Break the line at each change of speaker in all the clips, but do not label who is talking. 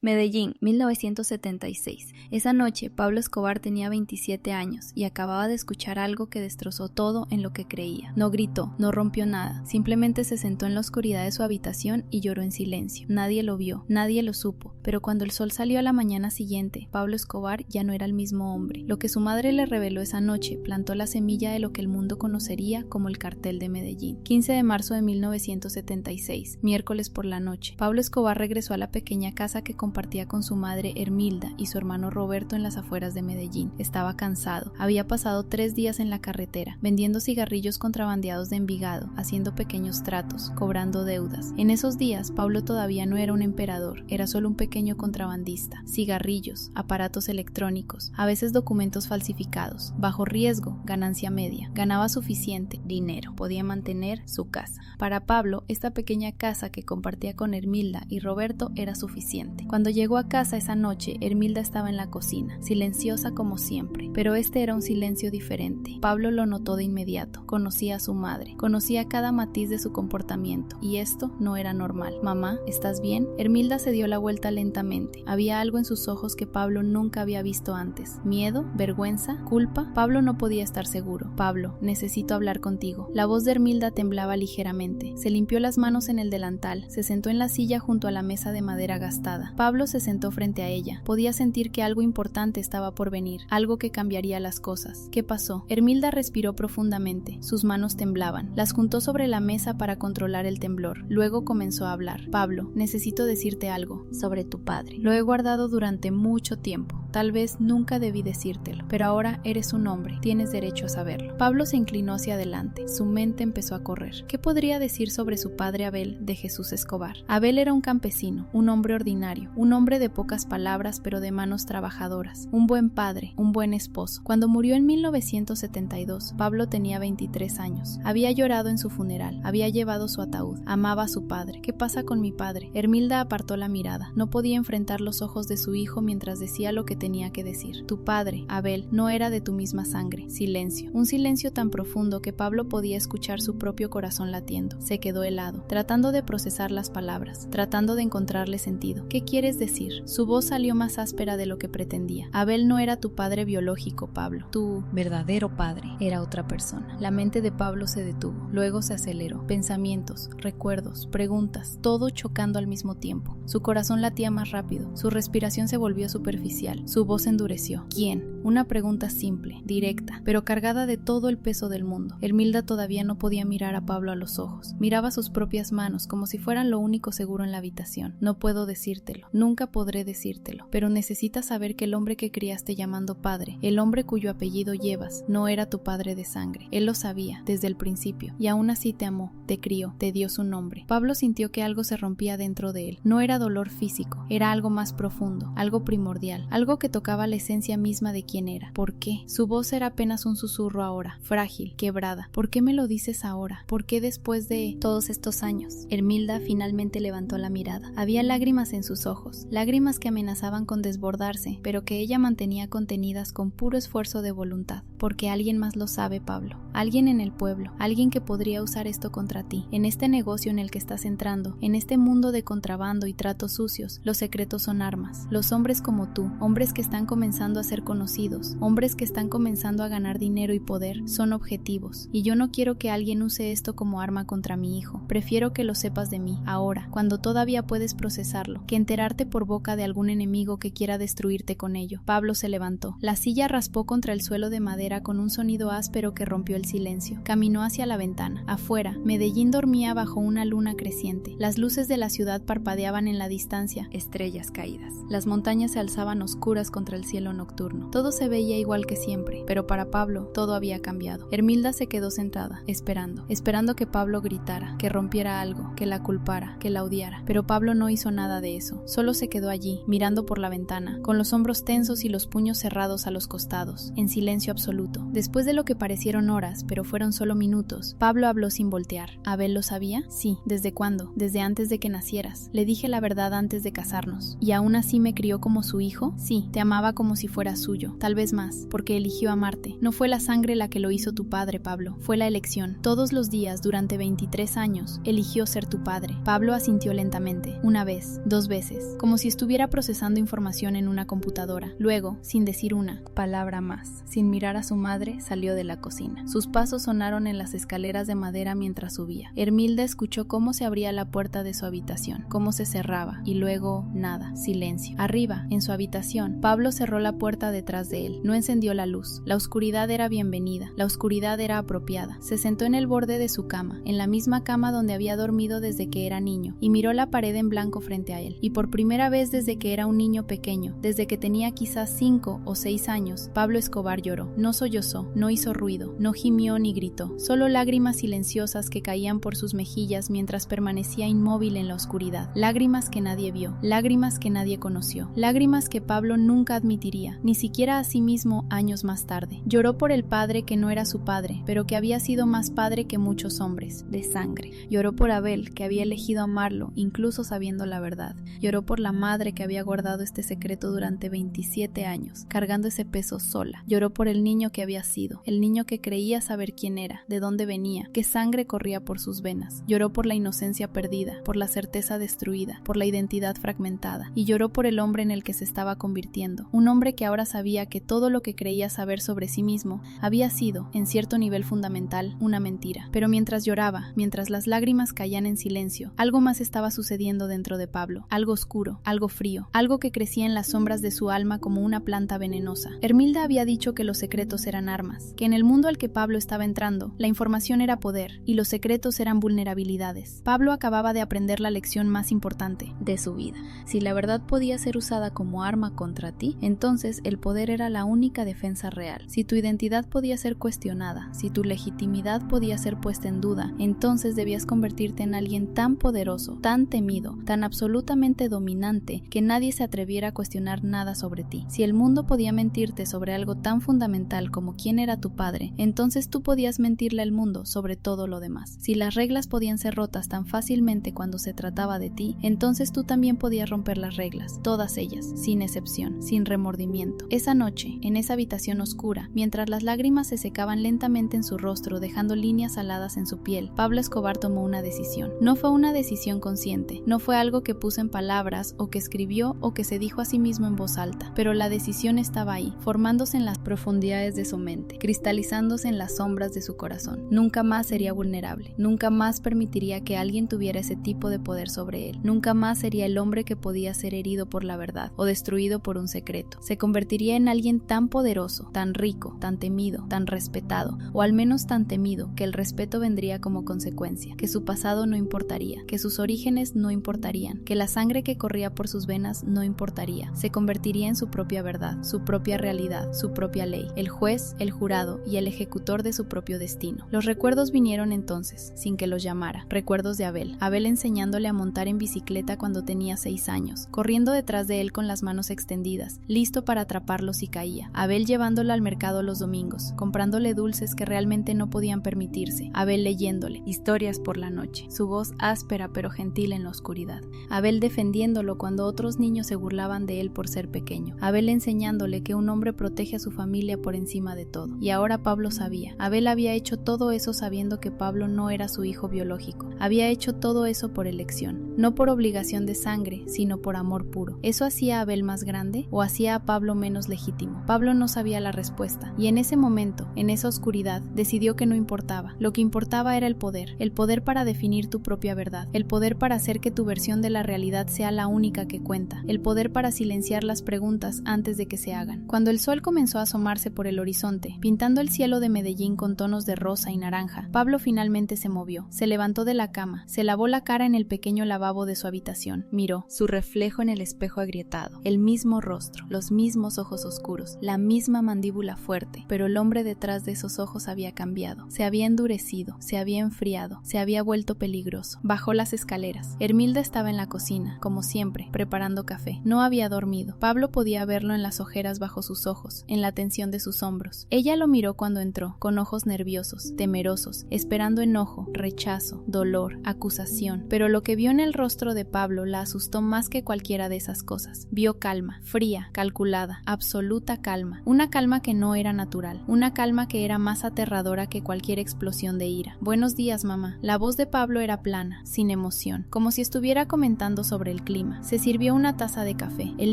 Medellín, 1976. Esa noche, Pablo Escobar tenía 27 años y acababa de escuchar algo que destrozó todo en lo que creía. No gritó, no rompió nada, simplemente se sentó en la oscuridad de su habitación y lloró en silencio. Nadie lo vio, nadie lo supo, pero cuando el sol salió a la mañana siguiente, Pablo Escobar ya no era el mismo hombre. Lo que su madre le reveló esa noche plantó la semilla de lo que el mundo conocería como el Cartel de Medellín. 15 de marzo de 1976, miércoles por la noche, Pablo Escobar regresó a la pequeña casa que compartía con su madre Hermilda y su hermano Roberto en las afueras de Medellín. Estaba cansado. Había pasado 3 días en la carretera, vendiendo cigarrillos contrabandeados de Envigado, haciendo pequeños tratos, cobrando deudas. En esos días, Pablo todavía no era un emperador, era solo un pequeño contrabandista. Cigarrillos, aparatos electrónicos, a veces documentos falsificados. Bajo riesgo, ganancia media. Ganaba suficiente, dinero. Podía mantener su casa. Para Pablo, esta pequeña casa que compartía con Hermilda y Roberto era suficiente. Cuando llegó a casa esa noche, Hermilda estaba en la cocina, silenciosa como siempre, pero este era un silencio diferente. Pablo lo notó de inmediato. Conocía a su madre, conocía cada matiz de su comportamiento, y esto no era normal. «Mamá, ¿estás bien?». Hermilda se dio la vuelta lentamente. Había algo en sus ojos que Pablo nunca había visto antes. ¿Miedo? ¿Vergüenza? ¿Culpa? Pablo no podía estar seguro. «Pablo, necesito hablar contigo». La voz de Hermilda temblaba ligeramente. Se limpió las manos en el delantal, se sentó en la silla junto a la mesa de madera gastada. Pablo se sentó frente a ella. Podía sentir que algo importante estaba por venir, algo que cambiaría las cosas. ¿Qué pasó? Hermilda respiró profundamente. Sus manos temblaban. Las juntó sobre la mesa para controlar el temblor. Luego comenzó a hablar. «Pablo, necesito decirte algo sobre tu padre. Lo he guardado durante mucho tiempo. Tal vez nunca debí decírtelo, pero ahora eres un hombre. Tienes derecho a saberlo». Pablo se inclinó hacia adelante. Su mente empezó a correr. ¿Qué podría decir sobre su padre Abel de Jesús Escobar? Abel era un campesino, un hombre ordinario, un hombre de pocas palabras pero de manos trabajadoras, un buen padre, un buen esposo. Cuando murió en 1972, Pablo tenía 23 años. Había llorado en su funeral, había llevado su ataúd, amaba a su padre. ¿Qué pasa con mi padre? Hermilda apartó la mirada. No podía enfrentar los ojos de su hijo mientras decía lo que tenía que decir. Tu padre, Abel, no era de tu misma sangre. Silencio. Un silencio tan profundo que Pablo podía escuchar su propio corazón latiendo. Se quedó helado, tratando de procesar las palabras, tratando de encontrarle sentido. ¿Qué quieres decir? Su voz salió más áspera de lo que pretendía. Abel no era tu padre biológico, Pablo. Tu verdadero padre era otra persona. La mente de Pablo se detuvo, luego se aceleró. Pensamientos, recuerdos, preguntas, todo chocando al mismo tiempo. Su corazón latía más rápido, su respiración se volvió superficial, su voz endureció. ¿Quién? Una pregunta simple, directa, pero cargada de todo el peso del mundo. Hermilda todavía no podía mirar a Pablo a los ojos. Miraba sus propias manos como si fueran lo único seguro en la habitación. No puedo decírtelo, nunca podré decírtelo, pero necesitas saber que el hombre que criaste llamando padre, el hombre cuyo apellido llevas, no era tu padre de sangre. Él lo sabía desde el principio, y aún así te amó, te crió, te dio su nombre. Pablo sintió que algo se rompía dentro de él. No era dolor físico, era algo más profundo, algo primordial, algo que tocaba la esencia misma de quién era. ¿Por qué? Su voz era apenas un susurro ahora, frágil, quebrada. ¿Por qué me lo dices ahora? ¿Por qué después de todos estos años? Hermilda finalmente levantó la mirada. Había lágrimas en sus ojos, lágrimas que amenazaban con desbordarse, pero que ella mantenía contenidas con puro esfuerzo de voluntad. Porque alguien más lo sabe, Pablo. Alguien en el pueblo, alguien que podría usar esto contra ti. En este negocio en el que estás entrando, en este mundo de contrabando y tratos sucios, los secretos son armas. Los hombres como tú, hombres que están comenzando a ser conocidos, hombres que están comenzando a ganar dinero y poder, son objetivos. Y yo no quiero que alguien use esto como arma contra mi hijo. Prefiero que lo sepas de mí, ahora, cuando todavía puedes procesarlo, que enterarte por boca de algún enemigo que quiera destruirte con ello. Pablo se levantó. La silla raspó contra el suelo de madera con un sonido áspero que rompió el silencio. Caminó hacia la ventana. Afuera, Medellín dormía bajo una luna creciente. Las luces de la ciudad parpadeaban en la distancia, estrellas caídas. Las montañas se alzaban oscuras contra el cielo nocturno. Todo se veía igual que siempre, pero para Pablo todo había cambiado. Hermilda se quedó sentada, esperando que Pablo gritara, que rompiera algo, que la culpara, que la odiara. Pero Pablo no hizo nada de eso. Solo se quedó allí, mirando por la ventana, con los hombros tensos y los puños cerrados a los costados, en silencio absoluto. Después de lo que parecieron horas, pero fueron solo minutos, Pablo habló sin voltear. ¿Abel lo sabía? Sí. ¿Desde cuándo? Desde antes de que nacieras. Le dije la verdad antes de casarnos. ¿Y aún así me crió como su hijo? Sí. Sí, te amaba como si fuera suyo, tal vez más, porque eligió amarte. No fue la sangre la que lo hizo tu padre, Pablo, fue la elección. Todos los días, durante 23 años, eligió ser tu padre. Pablo asintió lentamente, una vez, 2 veces, como si estuviera procesando información en una computadora. Luego, sin decir una palabra más, sin mirar a su madre, salió de la cocina. Sus pasos sonaron en las escaleras de madera mientras subía. Hermilda escuchó cómo se abría la puerta de su habitación, cómo se cerraba, y luego nada, silencio. Arriba, en su habitación, Pablo cerró la puerta detrás de él. No encendió la luz. La oscuridad era bienvenida, la oscuridad era apropiada. Se sentó en el borde de su cama, en la misma cama donde había dormido desde que era niño, y miró la pared en blanco frente a él. Y por primera vez desde que era un niño pequeño, desde que tenía quizás 5 o 6 años, Pablo Escobar lloró. No sollozó, no hizo ruido, no gimió ni gritó, solo lágrimas silenciosas que caían por sus mejillas mientras permanecía inmóvil en la oscuridad. Lágrimas que nadie vio, lágrimas que nadie conoció, lágrimas que Pablo nunca admitiría, ni siquiera a sí mismo años más tarde. Lloró por el padre que no era su padre, pero que había sido más padre que muchos hombres, de sangre. Lloró por Abel, que había elegido amarlo, incluso sabiendo la verdad. Lloró por la madre que había guardado este secreto durante 27 años, cargando ese peso sola. Lloró por el niño que había sido, el niño que creía saber quién era, de dónde venía, qué sangre corría por sus venas. Lloró por la inocencia perdida, por la certeza destruida, por la identidad fragmentada, y lloró por el hombre en el que se estaba convirtiendo, un hombre que ahora sabía que todo lo que creía saber sobre sí mismo había sido, en cierto nivel fundamental, una mentira. Pero mientras lloraba, mientras las lágrimas caían en silencio, algo más estaba sucediendo dentro de Pablo, algo oscuro, algo frío, algo que crecía en las sombras de su alma como una planta venenosa. Hermilda había dicho que los secretos eran armas, que en el mundo al que Pablo estaba entrando, la información era poder y los secretos eran vulnerabilidades. Pablo acababa de aprender la lección más importante de su vida. Si la verdad podía ser usada como arma contra ti, entonces el poder era la única defensa real. Si tu identidad podía ser cuestionada, si tu legitimidad podía ser puesta en duda, entonces debías convertirte en alguien tan poderoso, tan temido, tan absolutamente dominante, que nadie se atreviera a cuestionar nada sobre ti. Si el mundo podía mentirte sobre algo tan fundamental como quién era tu padre, entonces tú podías mentirle al mundo sobre todo lo demás. Si las reglas podían ser rotas tan fácilmente cuando se trataba de ti, entonces tú también podías romper las reglas, todas ellas, sin excepción, sin remordimiento. Esa noche, en esa habitación oscura, mientras las lágrimas se secaban lentamente en su rostro, dejando líneas aladas en su piel, Pablo Escobar tomó una decisión. No fue una decisión consciente, no fue algo que puso en palabras o que escribió o que se dijo a sí mismo en voz alta, pero la decisión estaba ahí, formándose en las profundidades de su mente, cristalizándose en las sombras de su corazón. Nunca más sería vulnerable, nunca más permitiría que alguien tuviera ese tipo de poder sobre él, nunca más sería el hombre que podía ser herido por la verdad o destruido por un secreto. Se convertiría en alguien tan poderoso, tan rico, tan temido, tan respetado, o al menos tan temido que el respeto vendría como consecuencia, que su pasado no importaría, que sus orígenes no importarían, que la sangre que corría por sus venas no importaría. Se convertiría en su propia verdad, su propia realidad, su propia ley, el juez, el jurado y el ejecutor de su propio destino. Los recuerdos vinieron entonces, sin que los llamara, recuerdos de Abel. Abel enseñándole a montar en bicicleta cuando tenía 6 años, corriendo detrás de él con las manos extendidas, listo para atraparlo si caía. Abel llevándolo al mercado los domingos, comprándole dulces que realmente no podían permitirse. Abel leyéndole historias por la noche, su voz áspera pero gentil en la oscuridad. Abel defendiéndolo cuando otros niños se burlaban de él por ser pequeño. Abel enseñándole que un hombre protege a su familia por encima de todo. Y ahora Pablo sabía. Abel había hecho todo eso sabiendo que Pablo no era su hijo biológico. Había hecho todo eso por elección, no por obligación de sangre, sino por amor puro. ¿Eso hacía a Abel más grande o hacía a Pablo menos legítimo? Pablo no sabía la respuesta, y en ese momento, en esa oscuridad, decidió que no importaba. Lo que importaba era el poder para definir tu propia verdad, el poder para hacer que tu versión de la realidad sea la única que cuenta, el poder para silenciar las preguntas antes de que se hagan. Cuando el sol comenzó a asomarse por el horizonte, pintando el cielo de Medellín con tonos de rosa y naranja, Pablo finalmente se movió, se levantó de la cama, se lavó la cara en el pequeño lavabo de su habitación, miró su reflejo en el espejo agrietado, el mismo rostro, los mismos ojos oscuros, la misma mandíbula fuerte, pero el hombre detrás de esos ojos había cambiado, se había endurecido, se había enfriado, se había vuelto peligroso. Bajó las escaleras. Hermilda estaba en la cocina, como siempre, preparando café. No había dormido. Pablo podía verlo en las ojeras bajo sus ojos, en la tensión de sus hombros. Ella lo miró cuando entró, con ojos nerviosos, temerosos, esperando enojo, rechazo, dolor, acusación, pero lo que vio en el rostro de Pablo la asustó más que cualquiera de esas cosas. Vio calma, fría, calculada, absoluta calma, una calma que no era natural, una calma que era más aterradora que cualquier explosión de ira. Buenos días, mamá. La voz de Pablo era plana, sin emoción, como si estuviera comentando sobre el clima. Se sirvió una taza de café. El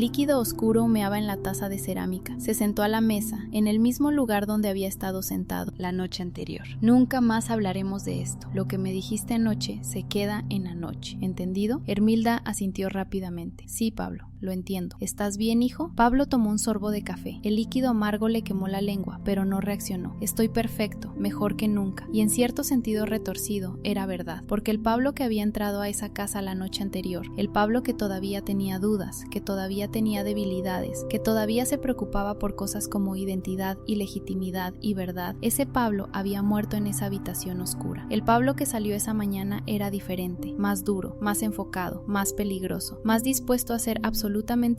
líquido oscuro humeaba en la taza de cerámica. Se sentó a la mesa, en el mismo lugar donde había estado sentado la noche anterior. Nunca más hablaremos de esto. Lo que me dijiste anoche se queda en anoche. ¿Entendido? Hermilda asintió rápidamente. Sí, Pablo. Lo entiendo. ¿Estás bien, hijo? Pablo tomó un sorbo de café. El líquido amargo le quemó la lengua, pero no reaccionó. Estoy perfecto, mejor que nunca. Y en cierto sentido retorcido, era verdad. Porque el Pablo que había entrado a esa casa la noche anterior, el Pablo que todavía tenía dudas, que todavía tenía debilidades, que todavía se preocupaba por cosas como identidad y legitimidad y verdad, ese Pablo había muerto en esa habitación oscura. El Pablo que salió esa mañana era diferente, más duro, más enfocado, más peligroso, más dispuesto a hacer absolutamente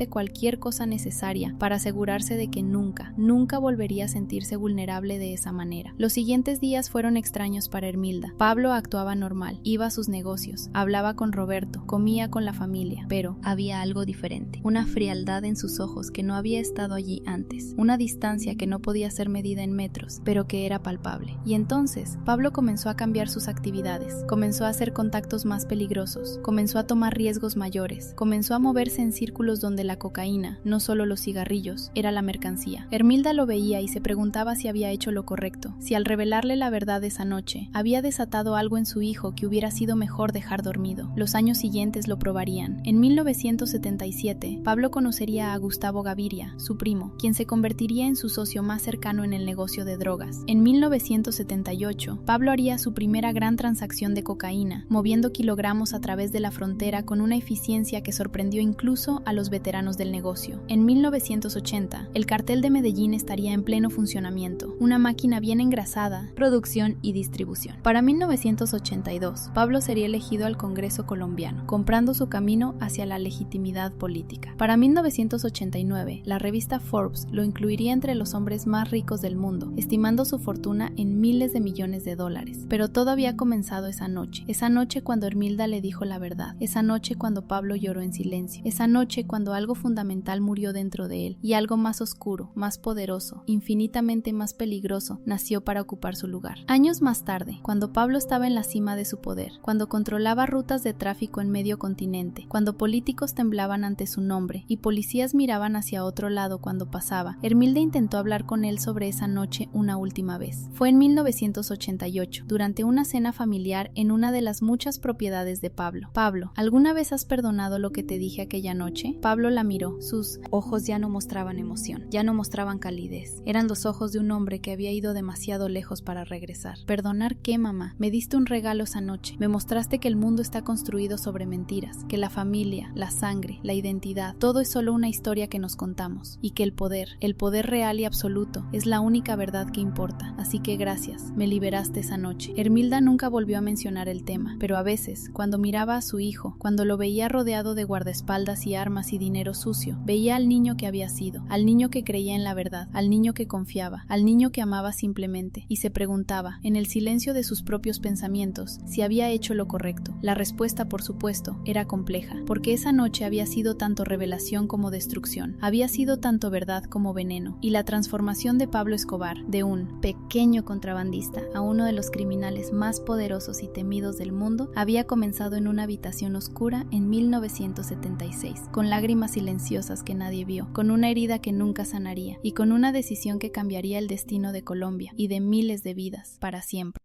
cualquier cosa necesaria para asegurarse de que nunca volvería a sentirse vulnerable de esa manera. Los siguientes días fueron extraños para Hermilda. Pablo actuaba normal, iba a sus negocios, hablaba con Roberto, comía con la familia, pero había algo diferente, una frialdad en sus ojos que no había estado allí antes, una distancia que no podía ser medida en metros, pero que era palpable. Y entonces, Pablo comenzó a cambiar sus actividades, comenzó a hacer contactos más peligrosos, comenzó a tomar riesgos mayores, comenzó a moverse en círculos donde la cocaína, no solo los cigarrillos, era la mercancía. Hermilda lo veía y se preguntaba si había hecho lo correcto, si al revelarle la verdad esa noche, había desatado algo en su hijo que hubiera sido mejor dejar dormido. Los años siguientes lo probarían. En 1977, Pablo conocería a Gustavo Gaviria, su primo, quien se convertiría en su socio más cercano en el negocio de drogas. En 1978, Pablo haría su primera gran transacción de cocaína, moviendo kilogramos a través de la frontera con una eficiencia que sorprendió incluso a los veteranos del negocio. En 1980, el cartel de Medellín estaría en pleno funcionamiento, una máquina bien engrasada, producción y distribución. Para 1982, Pablo sería elegido al Congreso colombiano, comprando su camino hacia la legitimidad política. Para 1989, la revista Forbes lo incluiría entre los hombres más ricos del mundo, estimando su fortuna en miles de millones de dólares. Pero todo había comenzado esa noche cuando Hermilda le dijo la verdad, esa noche cuando Pablo lloró en silencio, esa noche cuando algo fundamental murió dentro de él y algo más oscuro, más poderoso, infinitamente más peligroso, nació para ocupar su lugar. Años más tarde, cuando Pablo estaba en la cima de su poder, cuando controlaba rutas de tráfico en medio continente, cuando políticos temblaban ante su nombre y policías miraban hacia otro lado cuando pasaba, Hermilda intentó hablar con él sobre esa noche una última vez. Fue en 1988, durante una cena familiar en una de las muchas propiedades de Pablo. Pablo, ¿alguna vez has perdonado lo que te dije aquella noche? Pablo la miró. Sus ojos ya no mostraban emoción, ya no mostraban calidez. Eran los ojos de un hombre que había ido demasiado lejos para regresar. ¿Perdonar qué, mamá? Me diste un regalo esa noche. Me mostraste que el mundo está construido sobre mentiras, que la familia, la sangre, la identidad, todo es solo una historia que nos contamos, y que el poder real y absoluto, es la única verdad que importa. Así que gracias, me liberaste esa noche. Hermilda nunca volvió a mencionar el tema, pero a veces, cuando miraba a su hijo, cuando lo veía rodeado de guardaespaldas y armas y dinero sucio, veía al niño que había sido, al niño que creía en la verdad, al niño que confiaba, al niño que amaba simplemente, y se preguntaba, en el silencio de sus propios pensamientos, si había hecho lo correcto. La respuesta, por supuesto, era compleja, porque esa noche había sido tanto revelación como destrucción, había sido tanto verdad como veneno, y la transformación de Pablo Escobar, de un pequeño contrabandista a uno de los criminales más poderosos y temidos del mundo, había comenzado en una habitación oscura en 1976, con lágrimas silenciosas que nadie vio, con una herida que nunca sanaría, y con una decisión que cambiaría el destino de Colombia y de miles de vidas para siempre.